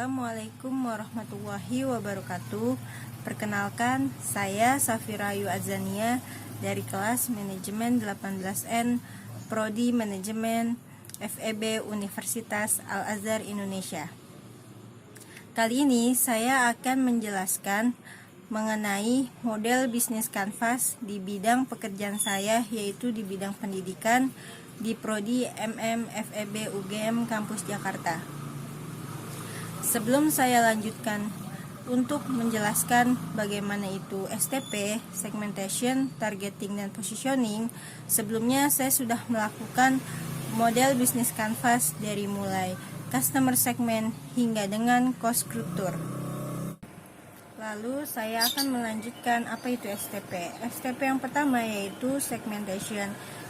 Assalamualaikum warahmatullahi wabarakatuh. Perkenalkan, saya Safira Ayu Azania dari kelas Manajemen 18N Prodi Manajemen FEB Universitas Al-Azhar Indonesia. Kali ini saya akan menjelaskan mengenai model bisnis kanvas di bidang pekerjaan saya, yaitu di bidang pendidikan di Prodi MM FEB UGM Kampus Jakarta. Sebelum saya lanjutkan untuk menjelaskan bagaimana itu STP, segmentation, targeting, dan positioning, sebelumnya saya sudah melakukan model bisnis kanvas dari mulai customer segment hingga dengan cost structure. Lalu saya akan melanjutkan apa itu STP. STP yang pertama yaitu segmentation.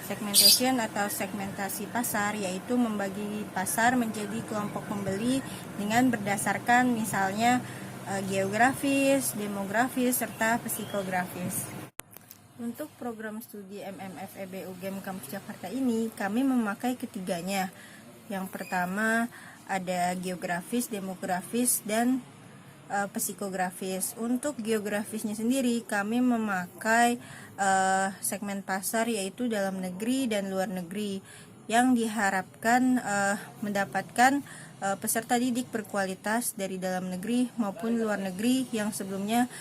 Segmentation atau segmentasi pasar yaitu membagi pasar menjadi kelompok pembeli dengan berdasarkan misalnya geografis, demografis, serta psikografis. Untuk program studi MMFEB UGM Kampus Jakarta ini kami memakai ketiganya. Yang pertama ada geografis, demografis, dan psikografis. Untuk geografisnya sendiri kami memakai segmen pasar yaitu dalam negeri dan luar negeri yang diharapkan mendapatkan peserta didik berkualitas dari dalam negeri maupun luar negeri yang sebelumnya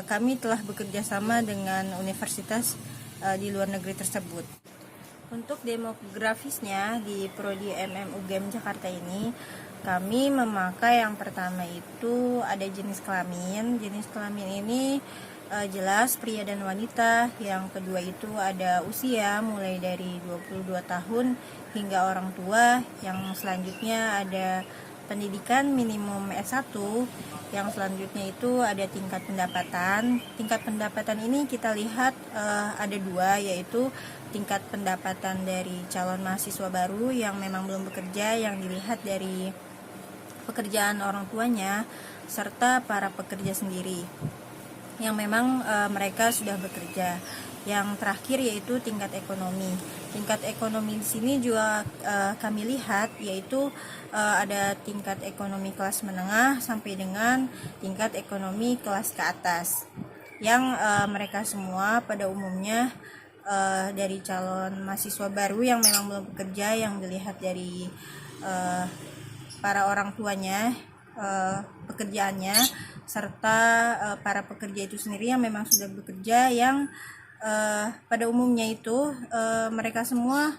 kami telah bekerja sama dengan universitas di luar negeri tersebut. Untuk demografisnya di Prodi MM UGM Jakarta ini kami memakai yang pertama itu ada jenis kelamin. Jenis kelamin ini jelas pria dan wanita. Yang kedua itu ada usia mulai dari 22 tahun hingga orang tua. Yang selanjutnya ada pendidikan minimum S1. Yang selanjutnya itu ada tingkat pendapatan. Tingkat pendapatan ini kita lihat ada dua, yaitu tingkat pendapatan dari calon mahasiswa baru yang memang belum bekerja, yang dilihat dari pekerjaan orang tuanya, serta para pekerja sendiri yang memang mereka sudah bekerja. Yang terakhir yaitu tingkat ekonomi. Tingkat ekonomi di sini juga kami lihat yaitu ada tingkat ekonomi kelas menengah sampai dengan tingkat ekonomi kelas ke atas. Yang mereka semua pada umumnya dari calon mahasiswa baru yang memang belum bekerja, yang dilihat dari para orang tuanya, pekerjaannya, serta para pekerja itu sendiri yang memang sudah bekerja, yang pada umumnya itu mereka semua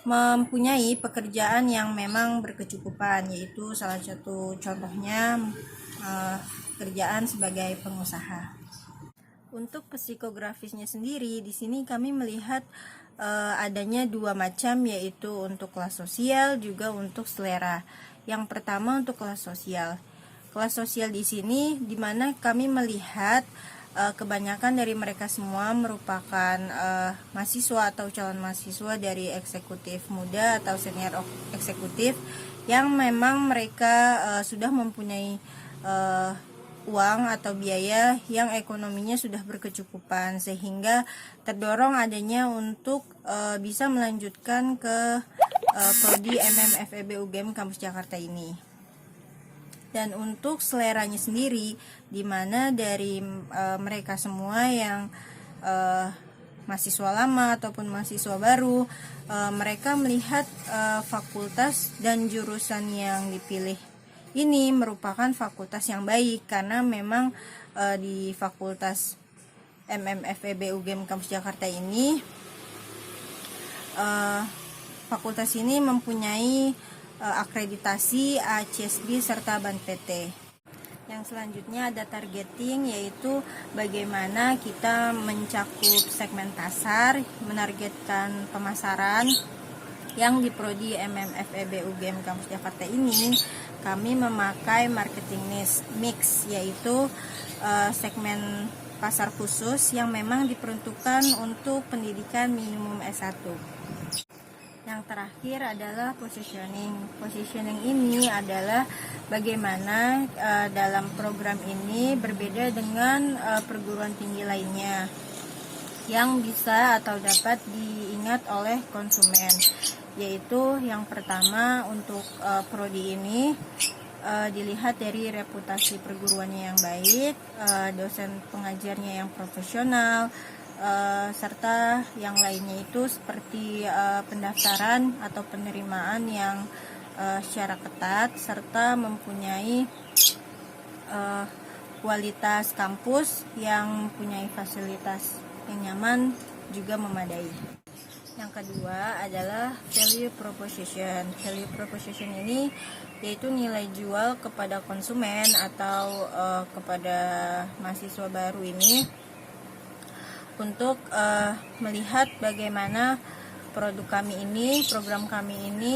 mempunyai pekerjaan yang memang berkecukupan, yaitu salah satu contohnya pekerjaan sebagai pengusaha. Untuk psikografisnya sendiri, di sini kami melihat adanya dua macam, yaitu untuk kelas sosial juga untuk selera. Yang pertama untuk kelas sosial. Kelas sosial di sini di mana kami melihat kebanyakan dari mereka semua merupakan mahasiswa atau calon mahasiswa dari eksekutif muda atau senior eksekutif yang memang mereka sudah mempunyai uang atau biaya yang ekonominya sudah berkecukupan, sehingga terdorong adanya untuk bisa melanjutkan ke Prodi MMFEB UGM Kampus Jakarta ini. Dan untuk seleranya sendiri, di mana dari mereka semua yang mahasiswa lama ataupun mahasiswa baru, mereka melihat fakultas dan jurusan yang dipilih ini merupakan fakultas yang baik, karena memang di fakultas MMFEB UGM Kampus Jakarta ini fakultas ini mempunyai akreditasi ACSB serta BAN PT. Yang selanjutnya ada targeting, yaitu bagaimana kita mencakup segmen pasar, menargetkan pemasaran. Yang di Prodi MMFEB UGM Kampus Jakarta ini kami memakai marketing mix, yaitu segmen pasar khusus yang memang diperuntukkan untuk pendidikan minimum S1. Yang terakhir adalah positioning. Positioning ini adalah bagaimana dalam program ini berbeda dengan perguruan tinggi lainnya yang bisa atau dapat diingat oleh konsumen. yaitu yang pertama untuk prodi ini dilihat dari reputasi perguruannya yang baik, dosen pengajarnya yang profesional, serta yang lainnya itu seperti pendaftaran atau penerimaan yang secara ketat, serta mempunyai kualitas kampus yang mempunyai fasilitas yang nyaman juga memadai. Yang kedua adalah value proposition. Value proposition ini yaitu nilai jual kepada konsumen atau kepada mahasiswa baru ini untuk melihat bagaimana produk kami ini, program kami ini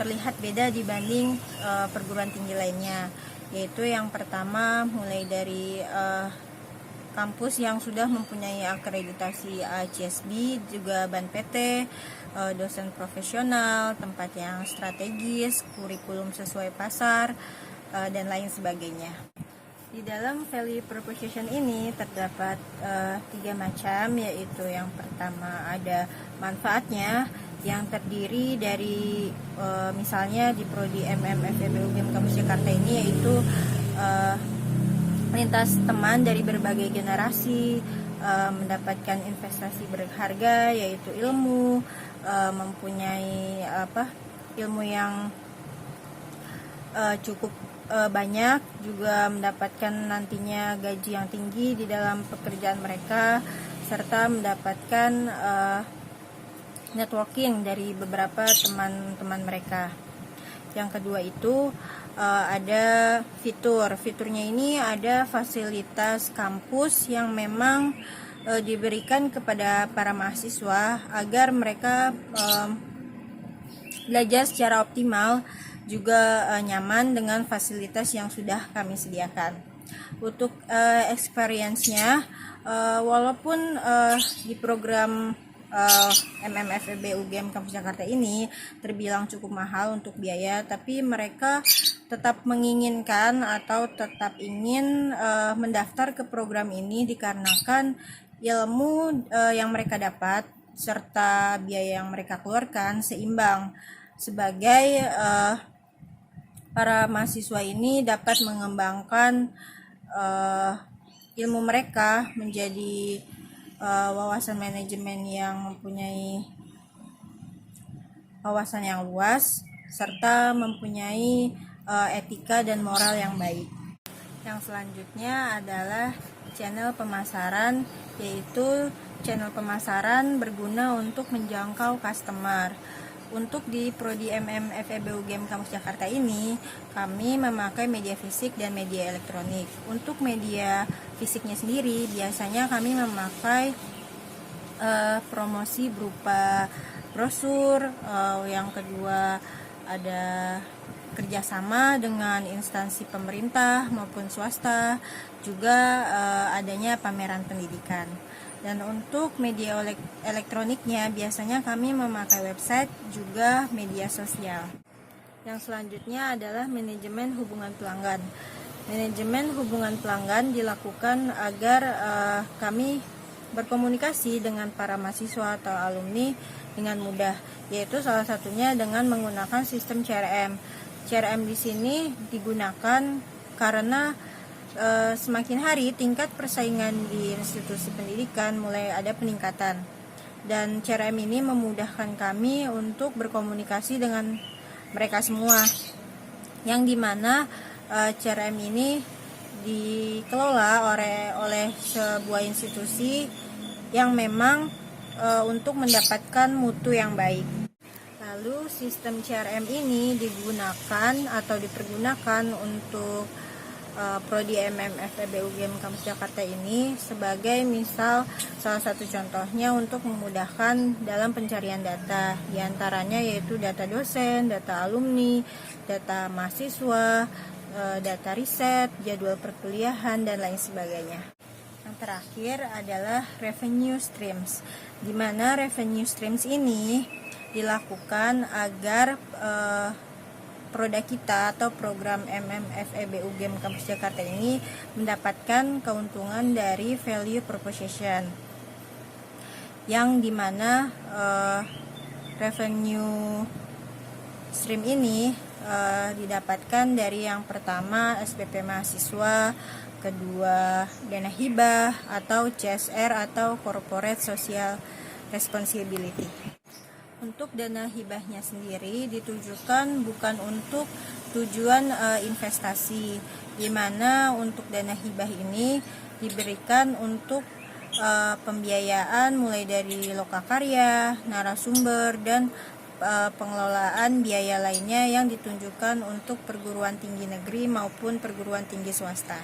terlihat beda dibanding perguruan tinggi lainnya. Yaitu yang pertama mulai dari kampus yang sudah mempunyai akreditasi ACSB, juga BAN-PT, dosen profesional, tempat yang strategis, kurikulum sesuai pasar, dan lain sebagainya. Di dalam value proposition ini terdapat 3 macam, yaitu yang pertama ada manfaatnya, yang terdiri dari misalnya di prodi FEB UGM Kampus Jakarta ini yaitu lintas teman dari berbagai generasi, mendapatkan investasi berharga yaitu ilmu, mempunyai ilmu yang cukup banyak, juga mendapatkan nantinya gaji yang tinggi di dalam pekerjaan mereka, serta mendapatkan networking dari beberapa teman-teman mereka. Yang kedua itu ada fiturnya ini ada fasilitas kampus yang memang diberikan kepada para mahasiswa agar mereka belajar secara optimal, juga nyaman dengan fasilitas yang sudah kami sediakan. Untuk experience-nya, walaupun di program FEB UGM Kampus Jakarta ini terbilang cukup mahal untuk biaya, tapi mereka tetap menginginkan atau tetap ingin mendaftar ke program ini dikarenakan ilmu yang mereka dapat serta biaya yang mereka keluarkan seimbang, sebagai para mahasiswa ini dapat mengembangkan ilmu mereka menjadi wawasan manajemen yang mempunyai wawasan yang luas, serta mempunyai etika dan moral yang baik. Yang selanjutnya adalah channel pemasaran, yaitu channel pemasaran berguna untuk menjangkau customer. Untuk di prodi FEB UGM Kampus Jakarta ini, kami memakai media fisik dan media elektronik. Untuk media fisiknya sendiri, biasanya kami memakai promosi berupa brosur. Yang kedua ada kerjasama dengan instansi pemerintah maupun swasta, juga adanya pameran pendidikan. Dan untuk media elektroniknya biasanya kami memakai website juga media sosial. Yang selanjutnya adalah manajemen hubungan pelanggan. Manajemen hubungan pelanggan dilakukan agar kami berkomunikasi dengan para mahasiswa atau alumni dengan mudah, yaitu salah satunya dengan menggunakan sistem CRM. CRM di sini digunakan karena semakin hari tingkat persaingan di institusi pendidikan mulai ada peningkatan, dan CRM ini memudahkan kami untuk berkomunikasi dengan mereka semua, yang dimana CRM ini dikelola oleh sebuah institusi yang memang untuk mendapatkan mutu yang baik. Lalu sistem CRM ini digunakan atau dipergunakan untuk prodi FEB UGM Kampus Jakarta ini sebagai misal salah satu contohnya untuk memudahkan dalam pencarian data, diantaranya yaitu data dosen, data alumni, data mahasiswa, data riset, jadwal perkuliahan, dan lain sebagainya. Yang terakhir adalah revenue streams, di mana revenue streams ini dilakukan agar produk kita atau program FEB UGM Kampus Jakarta ini mendapatkan keuntungan dari value proposition, yang dimana revenue stream ini didapatkan dari yang pertama SPP mahasiswa, kedua dana hibah atau CSR atau Corporate Social Responsibility. Untuk dana hibahnya sendiri ditujukan bukan untuk tujuan investasi, di mana untuk dana hibah ini diberikan untuk pembiayaan mulai dari lokakarya, narasumber, dan pengelolaan biaya lainnya yang ditunjukkan untuk perguruan tinggi negeri maupun perguruan tinggi swasta.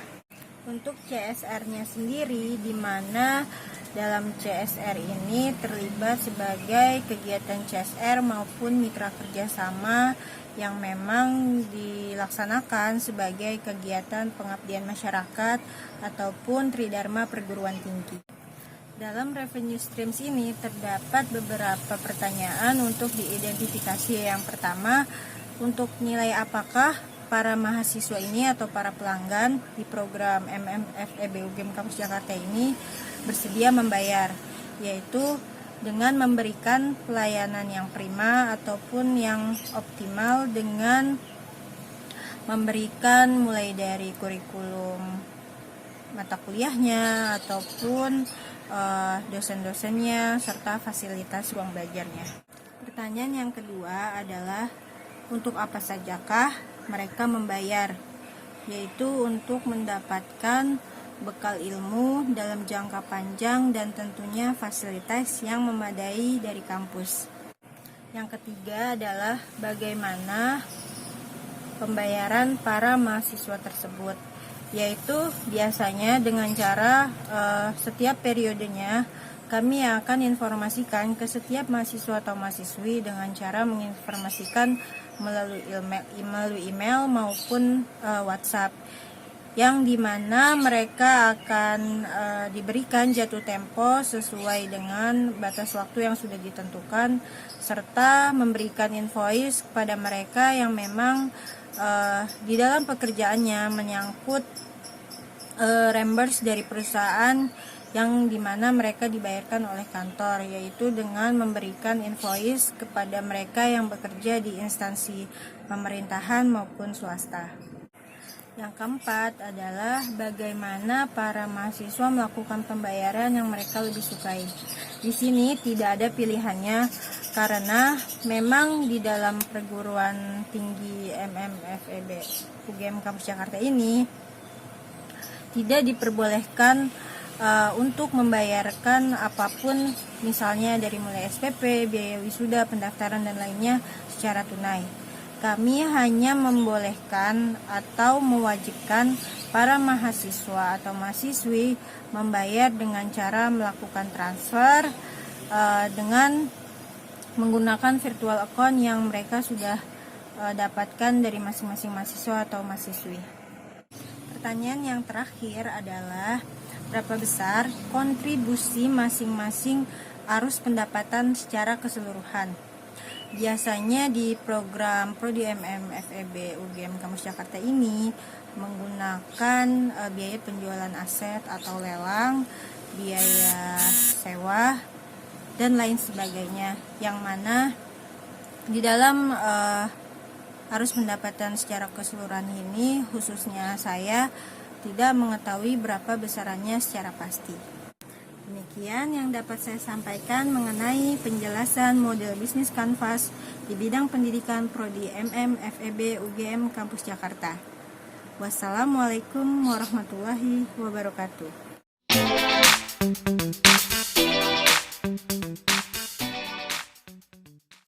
Untuk CSR-nya sendiri, di mana dalam CSR ini terlibat sebagai kegiatan CSR maupun mitra kerjasama yang memang dilaksanakan sebagai kegiatan pengabdian masyarakat ataupun tridharma perguruan tinggi. Dalam revenue streams ini terdapat beberapa pertanyaan untuk diidentifikasi. Yang pertama, untuk nilai apakah para mahasiswa ini atau para pelanggan di program MMFEB UGM Kampus Jakarta ini bersedia membayar, yaitu dengan memberikan pelayanan yang prima ataupun yang optimal dengan memberikan mulai dari kurikulum mata kuliahnya ataupun dosen-dosennya serta fasilitas ruang belajarnya. Pertanyaan yang kedua adalah untuk apa sajakah mereka membayar, yaitu untuk mendapatkan bekal ilmu dalam jangka panjang dan tentunya fasilitas yang memadai dari kampus. Yang ketiga adalah bagaimana pembayaran para mahasiswa tersebut, yaitu biasanya dengan cara setiap periodenya kami akan informasikan ke setiap mahasiswa atau mahasiswi dengan cara menginformasikan melalui email maupun WhatsApp, yang dimana mereka akan diberikan jatuh tempo sesuai dengan batas waktu yang sudah ditentukan, serta memberikan invoice kepada mereka yang memang di dalam pekerjaannya menyangkut reimburse dari perusahaan yang dimana mereka dibayarkan oleh kantor, yaitu dengan memberikan invoice kepada mereka yang bekerja di instansi pemerintahan maupun swasta. Yang keempat adalah bagaimana para mahasiswa melakukan pembayaran yang mereka lebih sukai. Di sini tidak ada pilihannya karena memang di dalam perguruan tinggi MMFEB UGM Kampus Jakarta ini tidak diperbolehkan untuk membayarkan apapun, misalnya dari mulai SPP, biaya wisuda, pendaftaran dan lainnya secara tunai. Kami hanya membolehkan atau mewajibkan para mahasiswa atau mahasiswi membayar dengan cara melakukan transfer dengan menggunakan virtual account yang mereka sudah dapatkan dari masing-masing mahasiswa atau mahasiswi. Pertanyaan yang terakhir adalah berapa besar kontribusi masing-masing arus pendapatan secara keseluruhan. Biasanya di program Prodi MMFEB UGM Kampus Jakarta ini menggunakan biaya penjualan aset atau lelang, biaya sewa, dan lain sebagainya, yang mana di dalam arus pendapatan secara keseluruhan ini khususnya saya tidak mengetahui berapa besarannya secara pasti. Demikian yang dapat saya sampaikan mengenai penjelasan model bisnis kanvas di bidang pendidikan Prodi MMFEB UGM Kampus Jakarta. Wassalamualaikum warahmatullahi wabarakatuh.